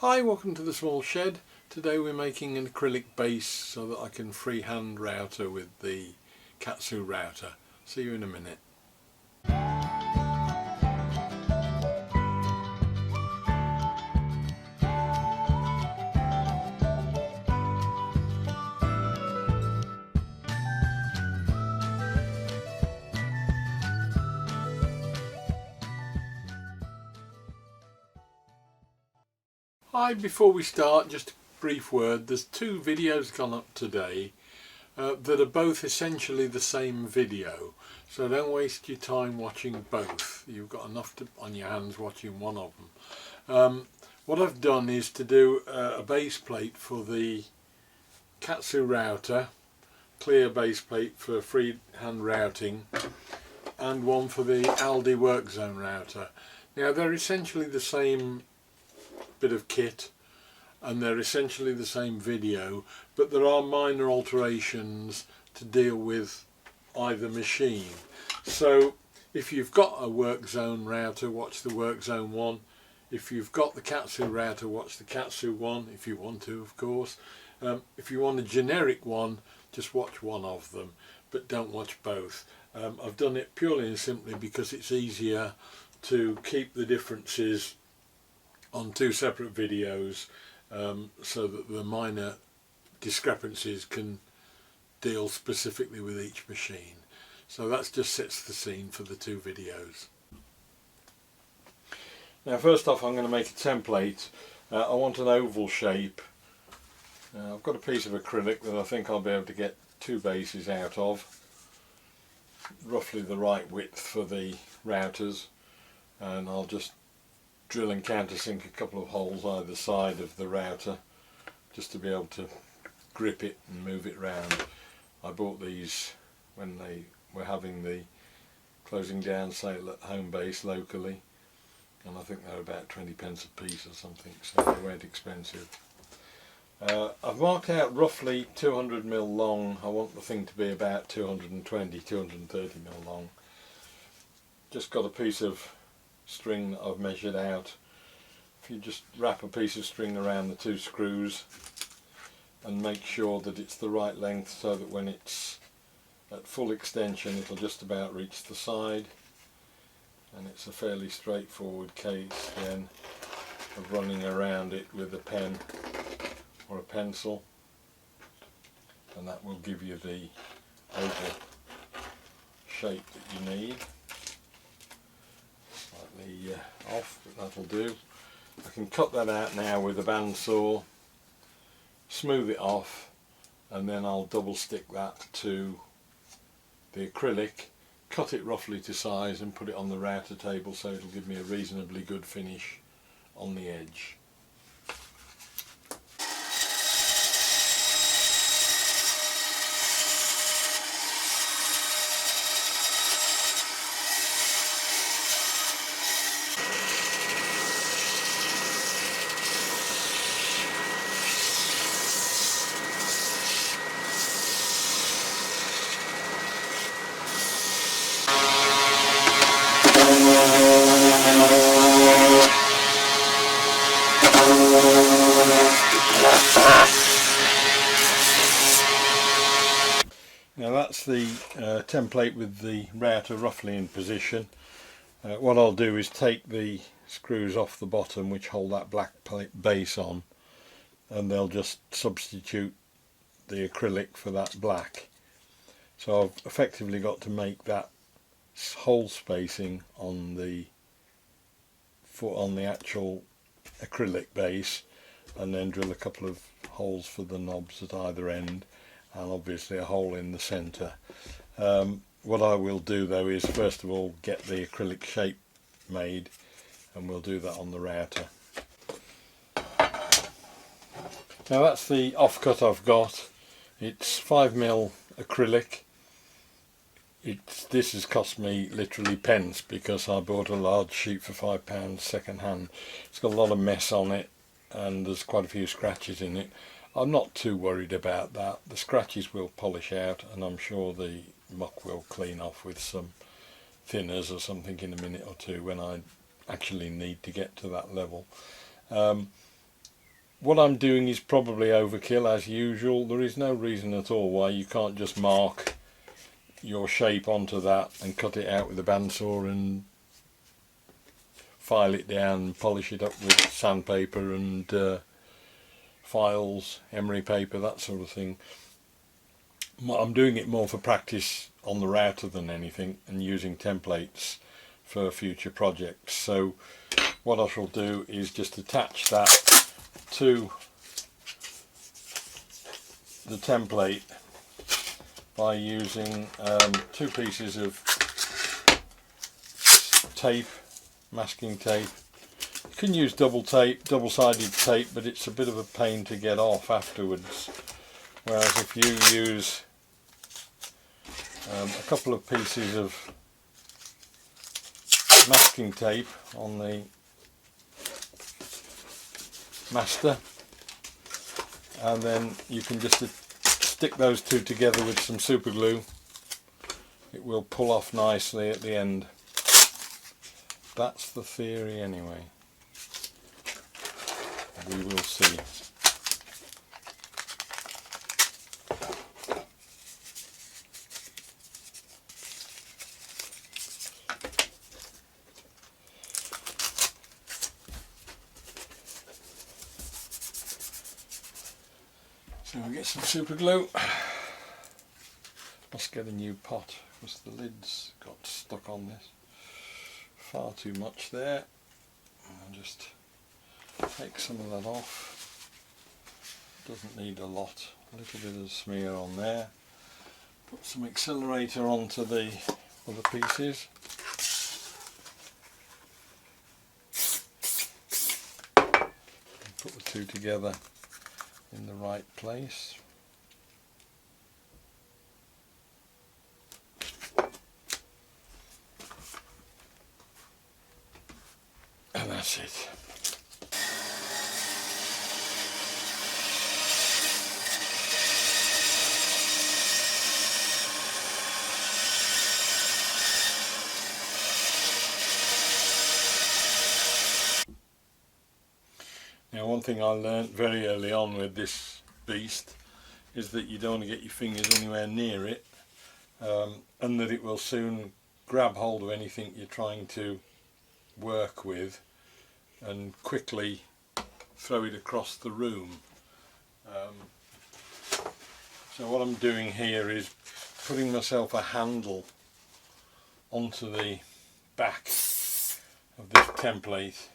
Hi, welcome to the small shed. Today we're making an acrylic base so that I can freehand router with the Katsu router. See you in a minute. Hi, before we start, just a brief word. There's two videos gone up today that are both essentially the same video, so don't waste your time watching both. You've got enough on your hands watching one of them. What I've done is to do a base plate for the Katsu router, clear base plate for freehand routing, and one for the Aldi work zone router. Now they're essentially the same bit of kit and they're essentially the same video, but there are minor alterations to deal with either machine. So if you've got a work zone router, watch the work zone one. If you've got the Katsu router, watch the Katsu one, if you want to, of course. If you want a generic one, just watch one of them, but don't watch both. I've done it purely and simply because it's easier to keep the differences on two separate videos, so that the minor discrepancies can deal specifically with each machine. So that just sets the scene for the two videos. Now first off, I'm going to make a template. I want an oval shape. I've got a piece of acrylic that I think I'll be able to get two bases out of, roughly the right width for the routers, and I'll just drill and countersink a couple of holes either side of the router just to be able to grip it and move it round. I bought these when they were having the closing down sale at home base locally, and I think they're about 20p a piece or something, so they weren't expensive. I've marked out roughly 200mm long. I want the thing to be about 220-230mm long. Just got a piece of string that I've measured out. If you just wrap a piece of string around the two screws and make sure that it's the right length so that when it's at full extension it'll just about reach the side, and it's a fairly straightforward case then of running around it with a pen or a pencil, and that will give you the oval shape that you need. Slightly off, but that'll do. I can cut that out now with a bandsaw, smooth it off, and then I'll double stick that to the acrylic, cut it roughly to size and put it on the router table so it'll give me a reasonably good finish on the edge. Now that's the template with the router roughly in position. What I'll do is take the screws off the bottom which hold that black base on, and they'll just substitute the acrylic for that black. So I've effectively got to make that hole spacing on the actual acrylic base, and then drill a couple of holes for the knobs at either end, and obviously a hole in the centre. What I will do though is first of all get the acrylic shape made, and we'll do that on the router. Now that's the offcut I've got. It's 5mm acrylic. This has cost me literally pence because I bought a large sheet for £5 second hand. It's got a lot of mess on it and there's quite a few scratches in it. I'm not too worried about that. The scratches will polish out, and I'm sure the muck will clean off with some thinners or something in a minute or two when I actually need to get to that level. What I'm doing is probably overkill as usual. There is no reason at all why you can't just mark your shape onto that and cut it out with a bandsaw and file it down, polish it up with sandpaper and files, emery paper, that sort of thing. I'm doing it more for practice on the router than anything, and using templates for future projects. So what I shall do is just attach that to the template by using 2 pieces of tape, masking tape. You can use double-sided tape, but it's a bit of a pain to get off afterwards. Whereas if you use a couple of pieces of masking tape on the master, and then you can just stick those 2 together with some super glue, it will pull off nicely at the end. That's the theory anyway. We will see. So we'll get some super glue. Must get a new pot because the lid's got stuck on this. Far too much there. I'll just take some of that off. Doesn't need a lot. A little bit of smear on there. Put some accelerator onto the other pieces. And put the 2 together in the right place. And that's it. Now, one thing I learnt very early on with this beast is that you don't want to get your fingers anywhere near it, and that it will soon grab hold of anything you're trying to work with and quickly throw it across the room. So what I'm doing here is putting myself a handle onto the back of this template,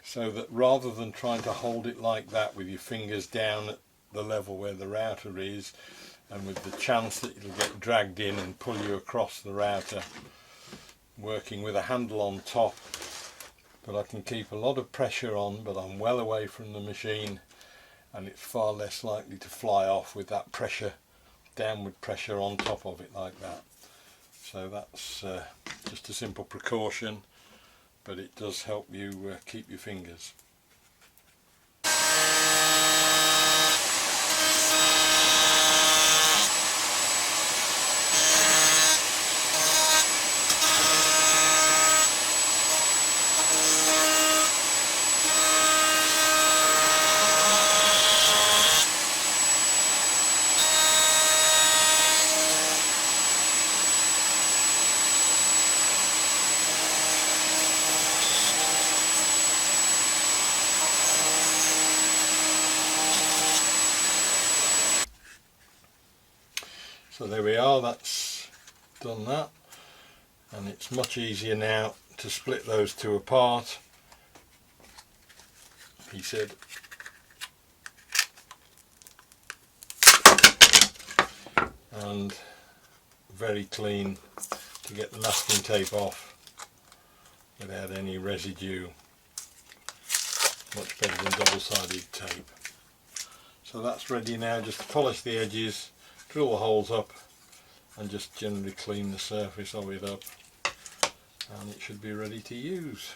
so that rather than trying to hold it like that with your fingers down at the level where the router is, and with the chance that it'll get dragged in and pull you across the router, working with a handle on top, but I can keep a lot of pressure on, but I'm well away from the machine, and it's far less likely to fly off with that pressure, downward pressure on top of it like that. So that's just a simple precaution, but it does help you keep your fingers. So there we are, that's done that, and it's much easier now to split those 2 apart, he said. And very clean to get the masking tape off without any residue. Much better than double-sided tape. So that's ready now, just to polish the edges, drill the holes up, and just generally clean the surface of it up, and it should be ready to use.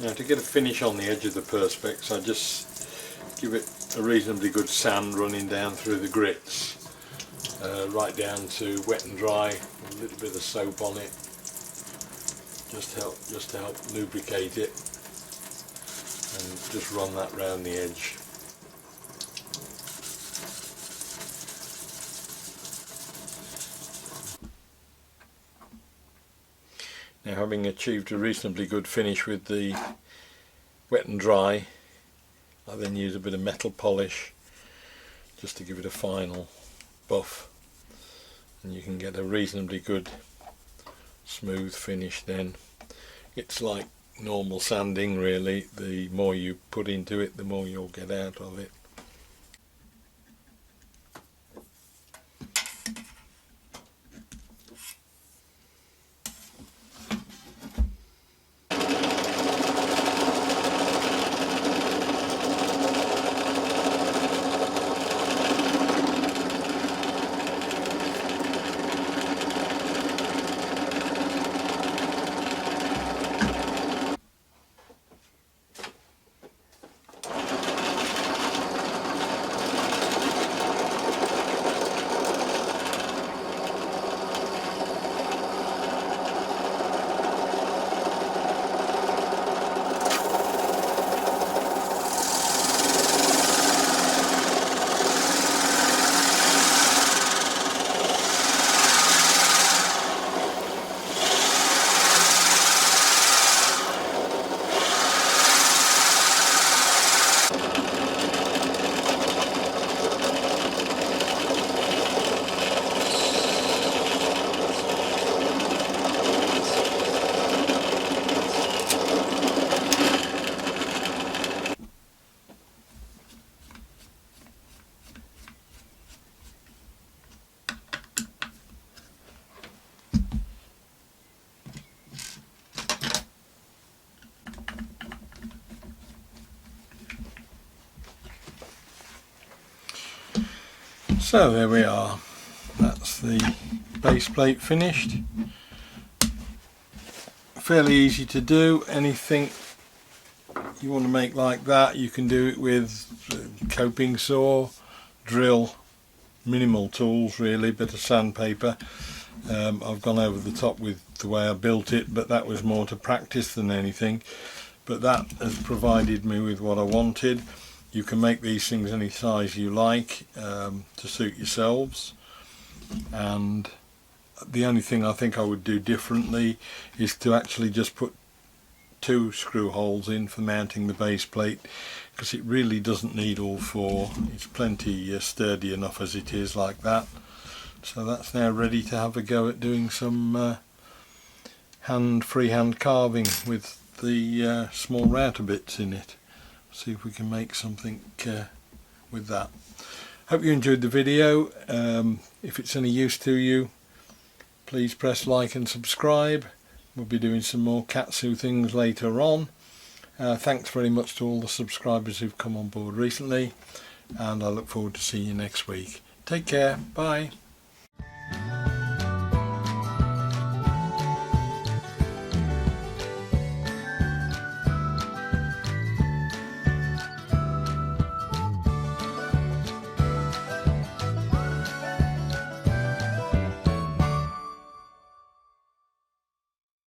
Now, to get a finish on the edge of the perspex, I just give it a reasonably good sand running down through the grits, right down to wet and dry, a little bit of soap on it, just to help lubricate it, and just run that round the edge. Now, having achieved a reasonably good finish with the wet and dry, I then use a bit of metal polish just to give it a final buff, and you can get a reasonably good smooth finish then. It's like normal sanding really. The more you put into it, the more you'll get out of it. So there we are, that's the base plate finished. Fairly easy to do. Anything you want to make like that, you can do it with a coping saw, drill, minimal tools really, bit of sandpaper. I've gone over the top with the way I built it, but that was more to practice than anything. But that has provided me with what I wanted. You can make these things any size you like to suit yourselves, and the only thing I think I would do differently is to actually just put 2 screw holes in for mounting the base plate, because it really doesn't need all 4. It's plenty sturdy enough as it is like that. So that's now ready to have a go at doing some freehand carving with the small router bits in it. See if we can make something with that. Hope you enjoyed the video. If it's any use to you, please press like and subscribe. We'll be doing some more Katsu things later on. Thanks very much to all the subscribers who've come on board recently, and I look forward to seeing you next week. Take care. Bye.